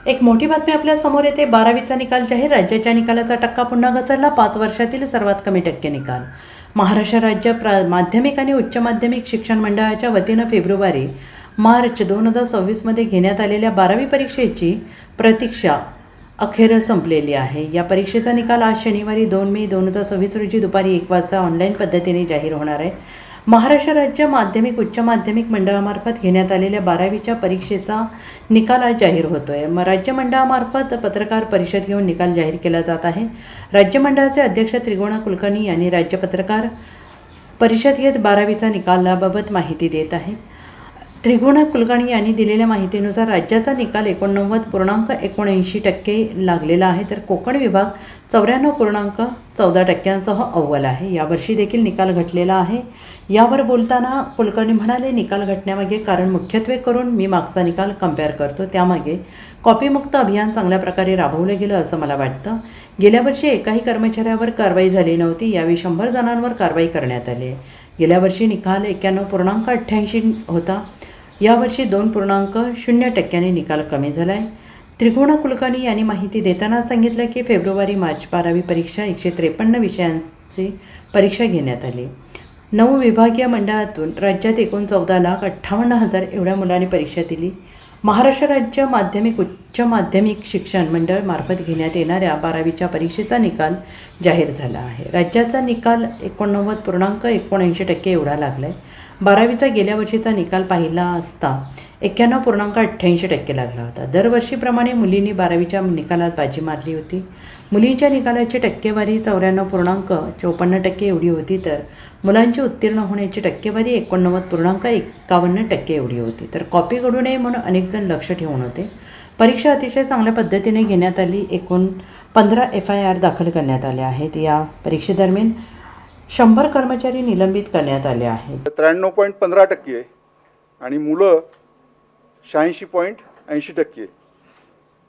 एक मोठी बातमी आपल्या समोर येते। 12वीचा निकाल जाहीर। राज्याच्या निकालाचा टक्का पुन्हा घसरला। 5 वर्षातील सर्वात कमी टक्के निकाल। महाराष्ट्र राज्य माध्यमिक आणि उच्च माध्यमिक शिक्षण मंडळाच्या वतीनं फेब्रुवारी-मार्च 2026 मध्ये घेण्यात आलेल्या 12वी परीक्षेची प्रतीक्षा अखेर संपलेली आहे। या परीक्षेचा निकाल आज शनिवारी 2 मे 2026 रोजी दुपारी 1 वाजता ऑनलाईन पद्धतीने जाहीर होणार आहे। महाराष्ट्र राज्य माध्यमिक उच्च माध्यमिक मंडळामार्फत घेण्यात आलेल्या 12वीच्या परीक्षेचा निकाल आज जाहीर होतोय। राज्य मंडळामार्फत पत्रकार परिषद घेऊन निकाल जाहीर केला जात आहे। राज्य मंडळाचे अध्यक्ष त्रिगुणा कुलकर्णी यांनी राज्य पत्रकार परिषद घेत 12वीचा निकालाबाबत माहिती देत आहेत। त्रिगुणा कुलकर्णी यांनी दिलेल्या माहितीनुसार राज्याचा निकाल 89.79% लागलेला आहे, तर कोकण विभाग 94.14% अव्वल आहे। यावर्षी देखील निकाल घटलेला आहे। यावर बोलताना कुलकर्णी म्हणाले, निकाल घटण्यामागे कारण मुख्यत्वे करून मी मागचा निकाल कम्पेअर करतो, त्यामागे कॉपीमुक्त अभियान चांगल्या प्रकारे राबवलं गेलं असं मला वाटतं। गेल्या वर्षी एकाही कर्मचाऱ्यावर कारवाई झाली नव्हती, यावेळी 100 जणांवर कारवाई करण्यात आली आहे। गेल्या वर्षी निकाल 91.88 होता, यावर्षी 2.0% निकाल कमी झाला आहे। त्रिगुणा कुलकर्णी यांनी माहिती देताना सांगितलं की फेब्रुवारी-मार्च 12वी परीक्षा 153 विषयांची परीक्षा घेण्यात आली। 9 विभागीय मंडळातून राज्यात एकूण 14,58,000 एवढ्या मुलांनी परीक्षा दिली। महाराष्ट्र राज्य माध्यमिक उच्च माध्यमिक शिक्षण मंडळ मार्फत घेण्यात येणाऱ्या 12वीच्या परीक्षेचा निकाल जाहीर झाला आहे। राज्याचा निकाल 89.79% एवढा लागला आहे। 12वीचा गेल्या वर्षीचा निकाल पाहिला असता 91.88% लागला होता। दरवर्षीप्रमाणे मुलींनी 12वीच्या निकालात बाजी मारली होती। मुलींच्या निकालाची टक्केवारी 94.54% एवढी होती, तर मुलांची उत्तीर्ण होण्याची टक्केवारी 89.51% एवढी होती। तर कॉपी घडू नये म्हणून अनेक जण लक्ष ठेवून होते। परीक्षा अतिशय चांगल्या पद्धतीने घेण्यात आली। एकूण 15 FIR दाखल करण्यात आले आहेत। या परीक्षेदरम्यान 100 कर्मचारी निलंबित करण्यात आले आहेत। 93.15% आणि मुलं 86.80%,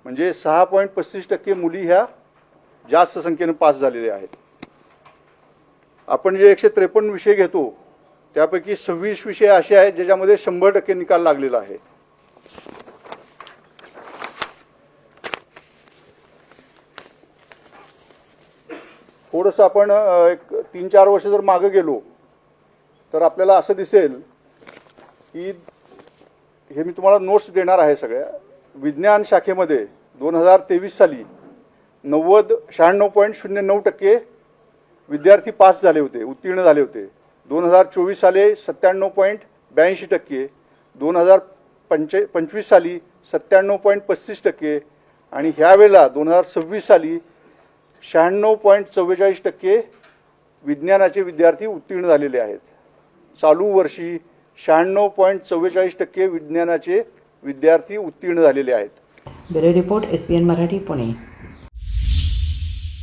म्हणजे 6.35% मुली ह्या जास्त संख्येने पास झालेल्या आहेत। आपण जे 153 विषय घेतो त्यापैकी 26 विषय असे आहेत ज्याच्यामध्ये 100% निकाल लागलेला आहे। थोडंसं आपण एक 3-4 वर्ष जर मागे गेलो तर आपल्याला असं दिसेल की हे मी तुम्हाला नोट्स देणार आहे सगळ्या। विज्ञान शाखेमध्ये 2023 साली 96.09% विद्यार्थी पास झाले होते, उत्तीर्ण झाले होते। 2024 साली 97.82%, 2025 साली 97.35% आणि ह्यावेळेला 2026 साली 96.44% विज्ञानाचे विद्यार्थी उत्तीर्ण झालेले आहेत। चालू वर्षी 96.44% विज्ञानाचे विद्यार्थी उत्तीर्ण झालेले आहेत। Bureau report SBN Marathi, Pune.